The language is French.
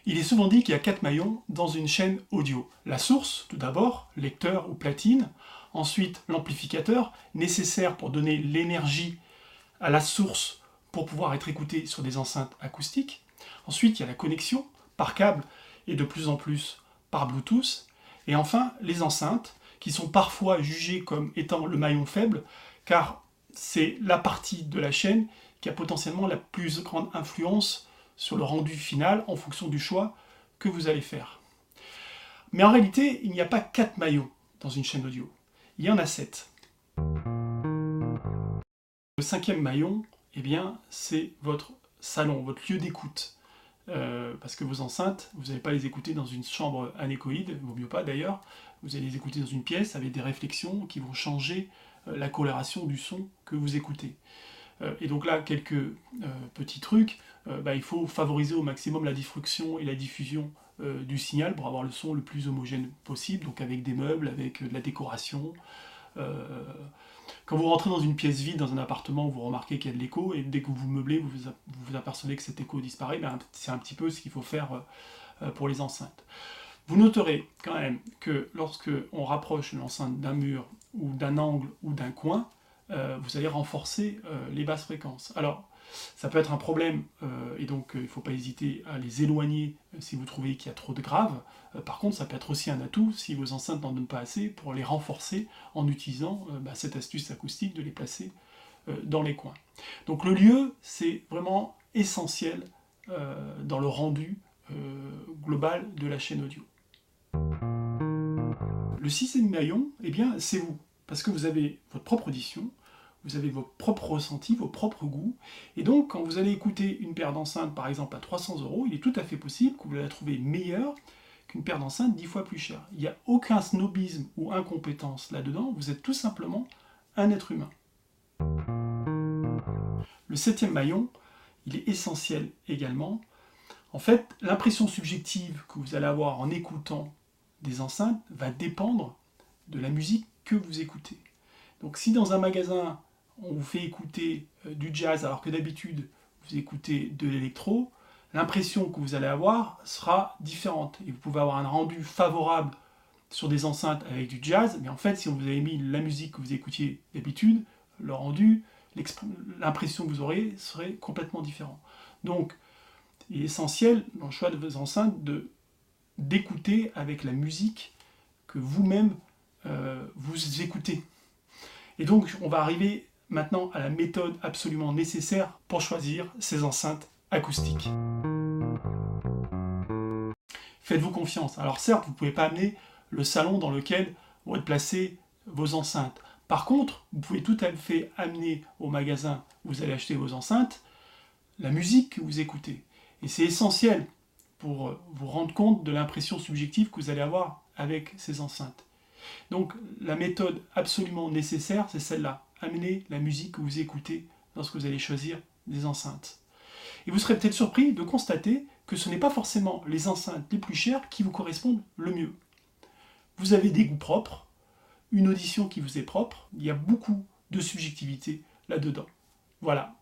Il est souvent dit qu'il y a 4 maillons dans une chaîne audio. La source, tout d'abord, lecteur ou platine. Ensuite, l'amplificateur, nécessaire pour donner l'énergie à la source pour pouvoir être écouté sur des enceintes acoustiques. Ensuite, il y a la connexion par câble et de plus en plus par Bluetooth. Et enfin, les enceintes, qui sont parfois jugées comme étant le maillon faible, car c'est la partie de la chaîne qui a potentiellement la plus grande influence sur le rendu final en fonction du choix que vous allez faire. Mais en réalité, il n'y a pas 4 maillons dans une chaîne audio. Il y en a 7. Le 5e maillon, eh bien, c'est votre salon, votre lieu d'écoute. Parce que vos enceintes, vous n'allez pas les écouter dans une chambre anéchoïde, il vaut mieux pas d'ailleurs, vous allez les écouter dans une pièce avec des réflexions qui vont changer la coloration du son que vous écoutez. Et donc là, quelques petits trucs, il faut favoriser au maximum la diffraction et la diffusion du signal pour avoir le son le plus homogène possible, donc avec des meubles, avec de la décoration. Quand vous rentrez dans une pièce vide, dans un appartement, vous remarquez qu'il y a de l'écho, et dès que vous meublez, vous vous apercevez que cet écho disparaît, c'est un petit peu ce qu'il faut faire pour les enceintes. Vous noterez quand même que lorsque on rapproche l'enceinte d'un mur, ou d'un angle, ou d'un coin, vous allez renforcer les basses fréquences. Alors, ça peut être un problème, et donc il ne faut pas hésiter à les éloigner si vous trouvez qu'il y a trop de graves. Par contre, ça peut être aussi un atout si vos enceintes n'en donnent pas assez pour les renforcer en utilisant cette astuce acoustique de les placer dans les coins. Donc le lieu, c'est vraiment essentiel dans le rendu global de la chaîne audio. Le 6e maillon, eh bien, c'est vous, parce que vous avez votre propre audition, vous avez vos propres ressentis, vos propres goûts, et donc quand vous allez écouter une paire d'enceintes par exemple à 300 €, il est tout à fait possible que vous la trouviez meilleure qu'une paire d'enceintes 10 fois plus chère. Il n'y a aucun snobisme ou incompétence là-dedans, vous êtes tout simplement un être humain. Le 7e maillon, il est essentiel également. En fait, l'impression subjective que vous allez avoir en écoutant des enceintes va dépendre de la musique que vous écoutez. Donc si dans un magasin, on vous fait écouter du jazz alors que d'habitude vous écoutez de l'électro, l'impression que vous allez avoir sera différente. Et vous pouvez avoir un rendu favorable sur des enceintes avec du jazz, mais en fait, si on vous avait mis la musique que vous écoutiez d'habitude, le rendu, l'impression que vous aurez serait complètement différent. Donc, il est essentiel dans le choix de vos enceintes d'écouter avec la musique que vous-même vous écoutez. Et donc, on va arriver maintenant à la méthode absolument nécessaire pour choisir ces enceintes acoustiques. Faites-vous confiance. Alors certes, vous ne pouvez pas amener le salon dans lequel vont être placées vos enceintes. Par contre, vous pouvez tout à fait amener au magasin où vous allez acheter vos enceintes la musique que vous écoutez. Et c'est essentiel pour vous rendre compte de l'impression subjective que vous allez avoir avec ces enceintes. Donc la méthode absolument nécessaire, c'est celle-là. Amenez la musique que vous écoutez lorsque vous allez choisir des enceintes. Et vous serez peut-être surpris de constater que ce n'est pas forcément les enceintes les plus chères qui vous correspondent le mieux. Vous avez des goûts propres, une audition qui vous est propre, il y a beaucoup de subjectivité là-dedans. Voilà.